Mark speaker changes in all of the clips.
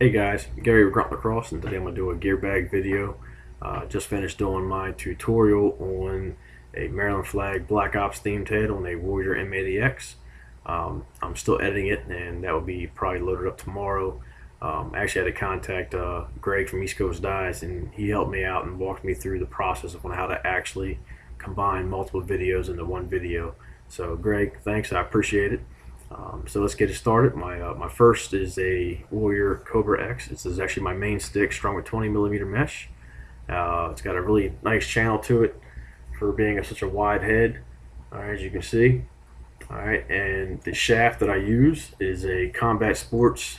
Speaker 1: Hey guys, Gary with Lacrosse, and today I'm going to do a gear bag video. Just finished doing my tutorial on a Maryland flag Black Ops themed head on a Warrior M80X. I'm still editing it, and that will be probably loaded up tomorrow. I actually had to contact Greg from East Coast Dyes, and he helped me out and walked me through the process of how to actually combine multiple videos into one video. So Greg, thanks, I appreciate it. So let's get it started. My first is a Warrior Cobra X. This is actually my main stick, strung with 20mm mesh. It's got a really nice channel to it for being such a wide head, as you can see. All right, and the shaft that I use is a Combat Sports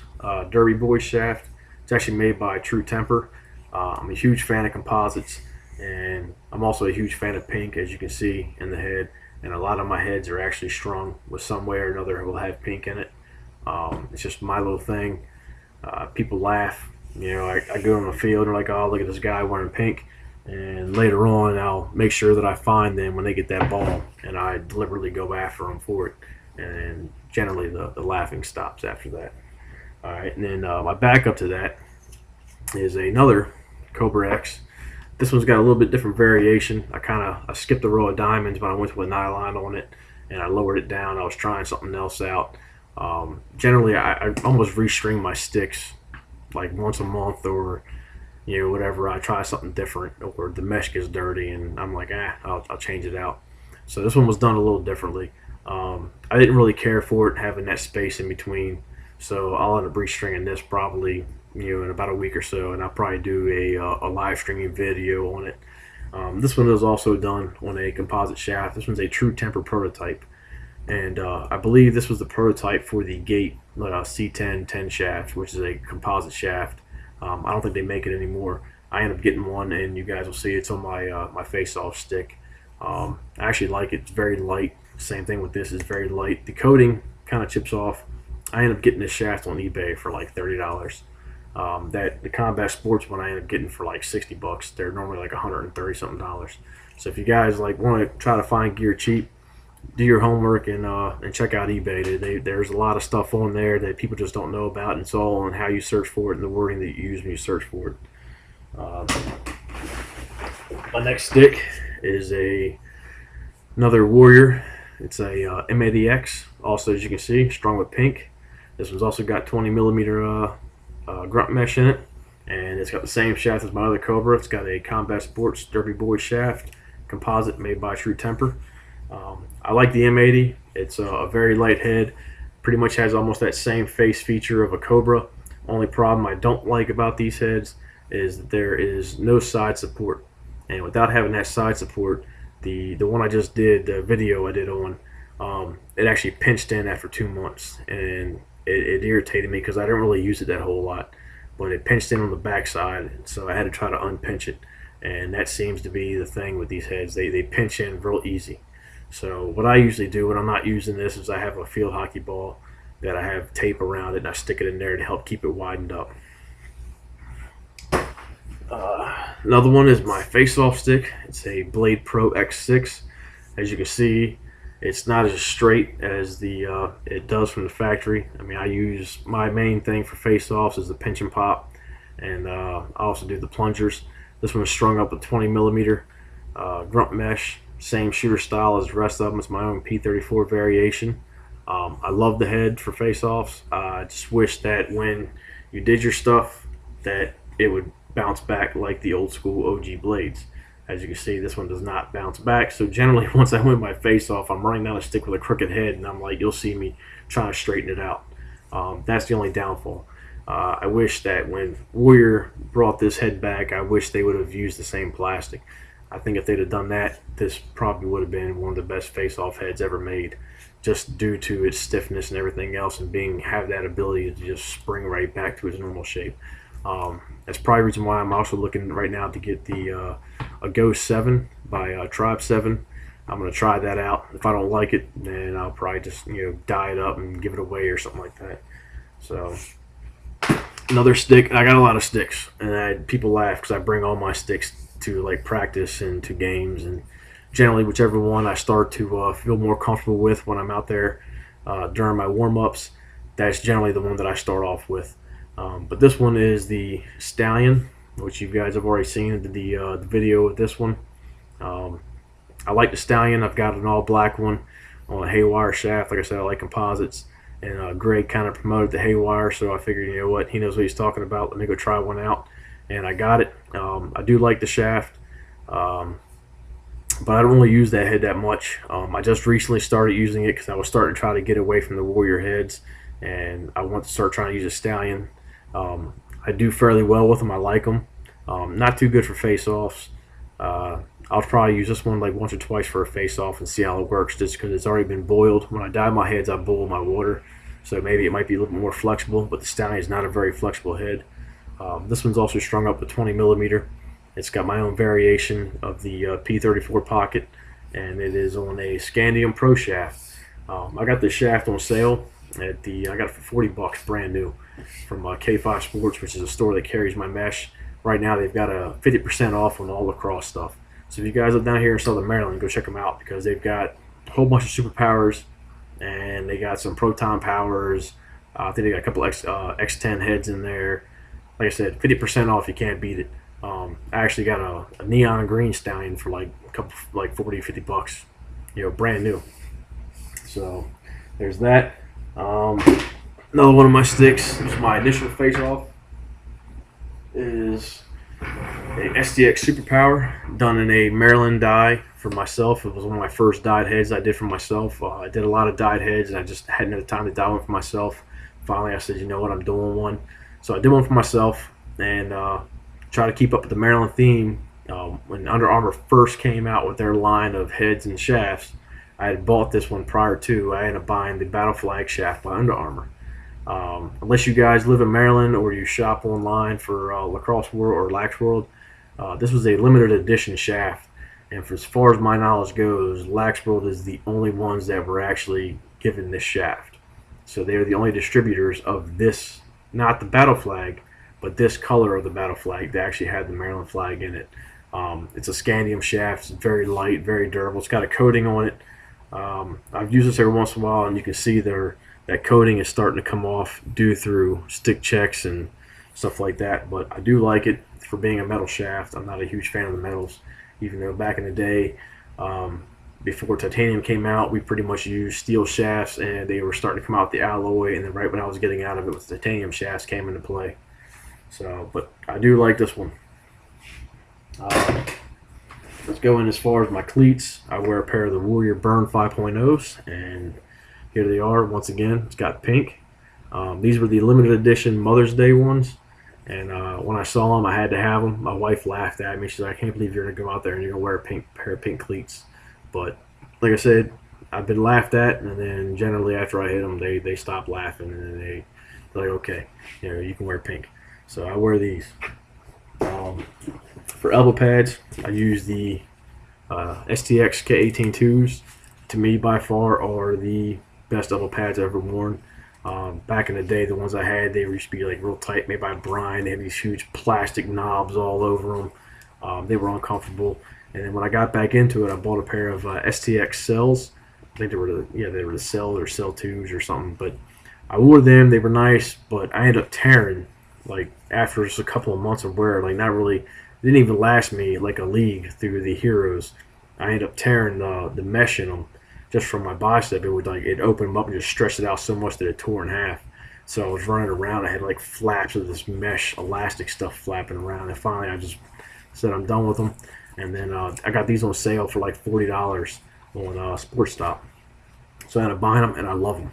Speaker 1: Derby Boy shaft. It's actually made by True Temper. I'm a huge fan of composites, and I'm also a huge fan of pink, as you can see in the head. And a lot of my heads are actually strung with some way or another will have pink in it. It's just my little thing. People laugh. I go on the field and they're like, oh, look at this guy wearing pink. And later on, I'll make sure that I find them when they get that ball, and I deliberately go after them for it. And generally, the laughing stops after that. All right, and then my backup to that is another Cobra X. This one's got a little bit different variation. I skipped a row of diamonds, but I went with nylon on it, and I lowered it down. I was trying something else out. Generally, I almost restring my sticks like once a month, or whatever. I try something different, or the mesh gets dirty, and I'm like, I'll change it out. So this one was done a little differently. I didn't really care for it having that space in between, so I'll end up restringing this probably in about a week or so, and I'll probably do a live streaming video on it. This one is also done on a composite shaft. This one's a True Temper prototype, and I believe this was the prototype for the Gate C10 shaft, which is a composite shaft. I don't think they make it anymore. I ended up getting one, and you guys will see it's on my face-off stick. I actually like it. It's very light. Same thing with this, is very light. The coating kind of chips off. I ended up getting this shaft on eBay for like $30. The Combat Sports one I ended up getting for like 60 bucks. They're normally like 130 something dollars. So if you guys like want to try to find gear cheap, do your homework and check out eBay. There's a lot of stuff on there that people just don't know about, and it's all on how you search for it and the wording that you use when you search for it. My next stick is another Warrior. It's a M80X, also, as you can see, strung with pink. This one's also got 20mm grunt mesh in it, and it's got the same shaft as my other Cobra. It's got a Combat Sports Derby Boy shaft, composite, made by True Temper. I like the M80. It's a very light head, pretty much has almost that same face feature of a Cobra. Only problem I don't like about these heads is that there is no side support, and without having that side support, the one I just did, the video I did on, it actually pinched in after 2 months, and it irritated me because I didn't really use it that whole lot, but it pinched in on the back side, so I had to try to unpinch it, and that seems to be the thing with these heads. They pinch in real easy. So what I usually do when I'm not using this is I have a field hockey ball that I have tape around it, and I stick it in there to help keep it widened up. Another one is my face-off stick. It's a Blade Pro X6. As you can see, it's not as straight as it does from the factory. I mean, I use my main thing for face-offs is the pinch and pop, and I also do the plungers. This one is strung up with 20mm grunt mesh, same shooter style as the rest of them. It's my own P34 variation. I love the head for face-offs. I just wish that when you did your stuff that it would bounce back like the old school OG blades. As you can see, this one does not bounce back. So generally, once I win my face off, I'm running down a stick with a crooked head, and I'm like, you'll see me trying to straighten it out. That's the only downfall. I wish that when Warrior brought this head back, I wish they would have used the same plastic. I think if they'd have done that, this probably would have been one of the best face-off heads ever made, just due to its stiffness and everything else, and have that ability to just spring right back to its normal shape. That's probably the reason why I'm also looking right now to get a Ghost 7 by Tribe 7. I'm going to try that out. If I don't like it, then I'll probably just dye it up and give it away or something like that. So another stick. I got a lot of sticks, and people laugh because I bring all my sticks to like practice and to games, and generally whichever one I start to feel more comfortable with when I'm out there during my warm-ups, that's generally the one that I start off with. But this one is the Stallion, which you guys have already seen the video of this one. Um, I like the Stallion. I've got an all black one on a haywire shaft. Like I said, I like composites. And Greg kind of promoted the haywire, so I figured, you know what, he knows what he's talking about. Let me go try one out, and I got it. I do like the shaft, but I don't really use that head that much. I just recently started using it because I was starting to try to get away from the Warrior heads, and I want to start trying to use a Stallion. I do fairly well with them. I like them. Not too good for face-offs. I'll probably use this one like once or twice for a face-off and see how it works, just because it's already been boiled. When I dye my heads, I boil my water, so maybe it might be a little bit more flexible, but the Stallion is not a very flexible head. This one's also strung up with 20 millimeter. It's got my own variation of the P34 pocket, and it is on a Scandium Pro shaft. I got this shaft on sale at I got it for 40 bucks brand new from K5 Sports, which is a store that carries my mesh. Right now they've got a 50% off on all Lacrosse stuff. So if you guys are down here in Southern Maryland, go check them out, because they've got a whole bunch of superpowers, and they got some proton powers. I think they got a couple X10 heads in there. Like I said, 50% off. You can't beat it. I actually got a neon green Stallion for like 40, 50 bucks, brand new. So there's that. Another one of my sticks, this is my initial face-off, is a STX Superpower done in a Maryland dye for myself. It was one of my first dyed heads I did for myself. I did a lot of dyed heads, and I just hadn't had the time to dye one for myself. Finally, I said, you know what, I'm doing one. So I did one for myself, and try to keep up with the Maryland theme. When Under Armour first came out with their line of heads and shafts, I had bought this one prior to. I ended up buying the Battle Flag shaft by Under Armour. Unless you guys live in Maryland or you shop online for Lacrosse World or Lax World, this was a limited edition shaft. And for as far as my knowledge goes, Lax World is the only ones that were actually given this shaft. So they are the only distributors of this, not the Battle Flag, but this color of the Battle Flag that actually had the Maryland flag in it. It's a Scandium shaft. It's very light, very durable. It's got a coating on it. I've used this every once in a while, and you can see that coating is starting to come off due through stick checks and stuff like that. But I do like it for being a metal shaft. I'm not a huge fan of the metals, even though back in the day, before titanium came out, we pretty much used steel shafts, and they were starting to come out with the alloy, and then right when I was getting out of it with titanium shafts came into play. So, but I do like this one. Let's go in as far as my cleats. I wear a pair of the Warrior Burn 5.0s, and here they are once again. It's got pink. These were the limited edition Mother's Day ones, and when I saw them, I had to have them. My wife laughed at me. She's like, I can't believe you're going to go out there and you're going to wear a pair of pink cleats. But like I said, I've been laughed at, and then generally after I hit them, they stop laughing, and then they're like, okay, you can wear pink. So I wear these. For elbow pads, I use the STX K18-2s. To me, by far, are the best elbow pads I've ever worn. Back in the day, the ones I had, they used to be like real tight, made by Brian. They had these huge plastic knobs all over them. They were uncomfortable. And then when I got back into it, I bought a pair of STX cells. I think they were the cell or cell 2s or something. But I wore them. They were nice, but I ended up tearing like after just a couple of months of wear. Like not really. It didn't even last me like a league through the Heroes. I ended up tearing the mesh in them just from my bicep. It would it opened them up and just stretched it out so much that it tore in half. So I was running around. I had like flaps of this mesh elastic stuff flapping around. And finally, I just said I'm done with them. And then I got these on sale for like $40 on Sports Stop. So I ended up buying them, and I love them.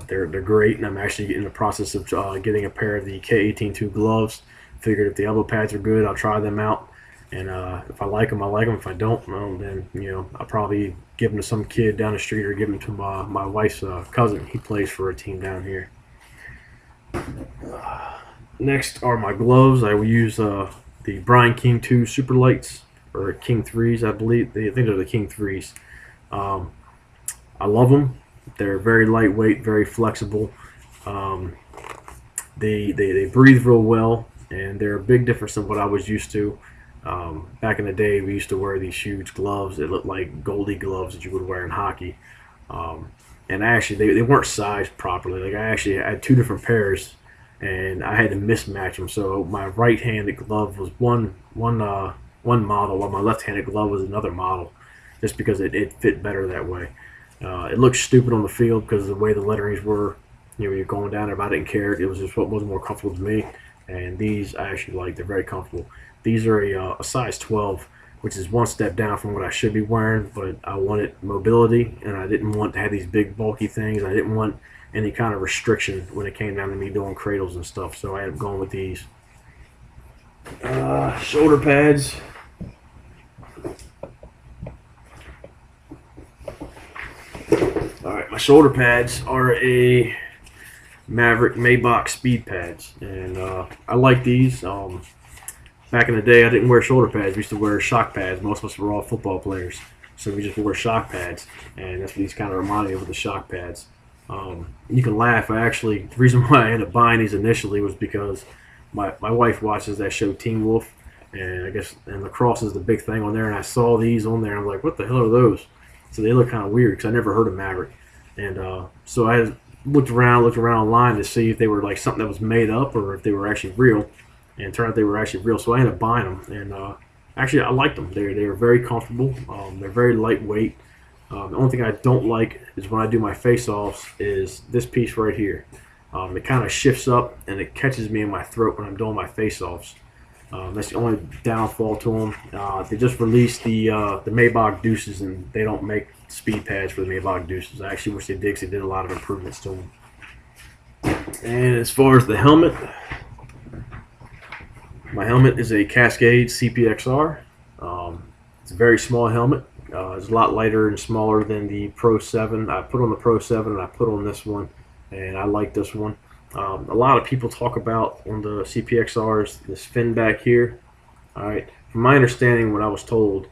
Speaker 1: They're great, and I'm actually in the process of getting a pair of the K18-2 gloves. Figured if the elbow pads are good, I'll try them out. And if I like them, I like them. If I don't, well, then I'll probably give them to some kid down the street or give them to my wife's cousin. He plays for a team down here. Next are my gloves. I will use the Brian King 2 Super Lights, or King 3s, I believe. I think they're the King 3s. I love them. They're very lightweight, very flexible. They breathe real well, and they're a big difference than what I was used to. Back in the day, we used to wear these huge gloves that looked like Goldie gloves that you would wear in hockey. And actually, they weren't sized properly. Like I actually had two different pairs, and I had to mismatch them. So my right-handed glove was one model, while my left-handed glove was another model, just because it fit better that way. It looked stupid on the field because of the way the letterings were. You know, you're going down there, but I didn't care. It was just what was more comfortable to me. And these I actually like. They're very comfortable. These are a size 12, which is one step down from what I should be wearing, but I wanted mobility, and I didn't want to have these big bulky things. I didn't want any kind of restriction when it came down to me doing cradles and stuff, so I ended up going with these. Shoulder pads. Alright, my shoulder pads are a Madx speed pads, and I like these. Back in the day, I didn't wear shoulder pads. We used to wear shock pads. Most of us were all football players, so we just wore shock pads, and that's what these kind of remind me of with the shock pads. You can laugh. The reason why I ended up buying these initially was because my wife watches that show Teen Wolf, and Lacrosse is the big thing on there, and I saw these on there, and I'm like, what the hell are those? So they look kind of weird because I never heard of Maverick, and so I looked around online to see if they were like something that was made up or if they were actually real, and it turned out they were actually real. So I ended up buying them, and actually I liked them. They were very comfortable. They're very lightweight. The only thing I don't like is when I do my face-offs is this piece right here. It kind of shifts up and it catches me in my throat when I'm doing my face-offs. That's the only downfall to them. They just released the Madx Deuces, and they don't make speed pads for the Madx Deuces. I actually wish they did, because they did a lot of improvements to them. And as far as the helmet, my helmet is a Cascade CPXR. It's a very small helmet. It's a lot lighter and smaller than the Pro 7. I put on the Pro 7 and I put on this one, and I like this one. A lot of people talk about on the CPXRs this fin back here. All right, from my understanding, what I was told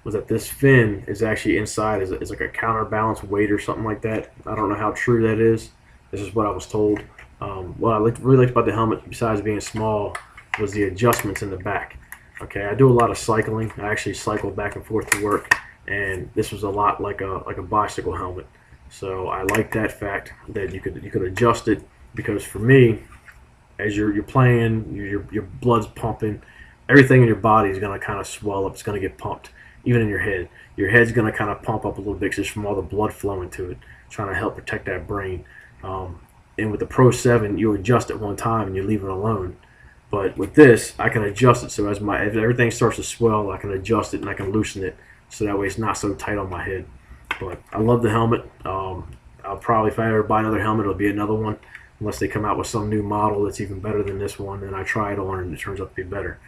Speaker 1: was that this fin is actually inside is like a counterbalance weight or something like that. I don't know how true that is. This is what I was told. What I really liked about the helmet, besides being small, was the adjustments in the back. Okay, I do a lot of cycling. I actually cycle back and forth to work, and this was a lot like a bicycle helmet. So I like that fact that you could adjust it, because for me, as you're playing, your blood's pumping, everything in your body is gonna kind of swell up. It's gonna get pumped, even in your head. Your head's gonna kind of pump up a little bit just from all the blood flowing to it, trying to help protect that brain. And with the Pro 7, you adjust it one time and you leave it alone. But with this, I can adjust it, so if everything starts to swell, I can adjust it and I can loosen it, so that way it's not so tight on my head. But I love the helmet. I'll probably, if I ever buy another helmet, it'll be another one, unless they come out with some new model that's even better than this one, and I try it on and it turns out to be better.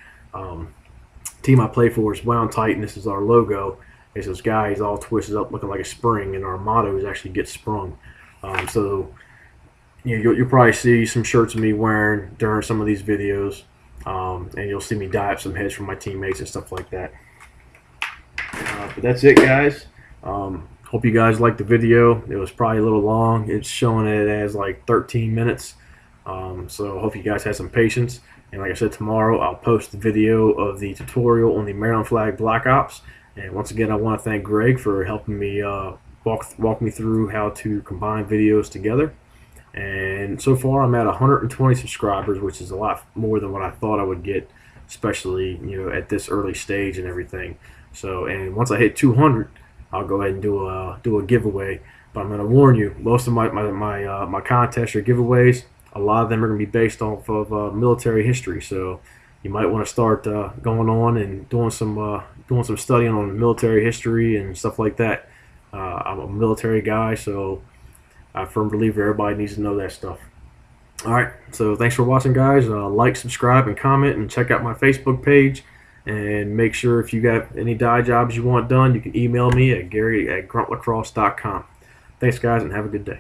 Speaker 1: Team I play for is Wound Tight, and this is our logo. It's this guy, he's all twisted up looking like a spring, and our motto is actually "Get Sprung." So you'll probably see some shirts of me wearing during some of these videos, and you'll see me dye up some heads from my teammates and stuff like that. But that's it, guys. Hope you guys liked the video. It was probably a little long. It's showing it as like 13 minutes. So hope you guys had some patience. And like I said, tomorrow I'll post the video of the tutorial on the Maryland Flag Black Ops. And once again, I want to thank Greg for helping me walk me through how to combine videos together. And so far I'm at 120 subscribers, which is a lot more than what I thought I would get, especially at this early stage and everything. So, and once I hit 200, I'll go ahead and do a giveaway. But I'm going to warn you, most of my contests or giveaways, a lot of them are going to be based off of military history. So you might want to start going on and doing some studying on military history and stuff like that. I'm a military guy, so I'm a firm believer everybody needs to know that stuff. Alright, so thanks for watching, guys. Like, subscribe, and comment, and check out my Facebook page. And make sure, if you got any dye jobs you want done, you can email me at gary@gruntlacrosse.com. Thanks, guys, and have a good day.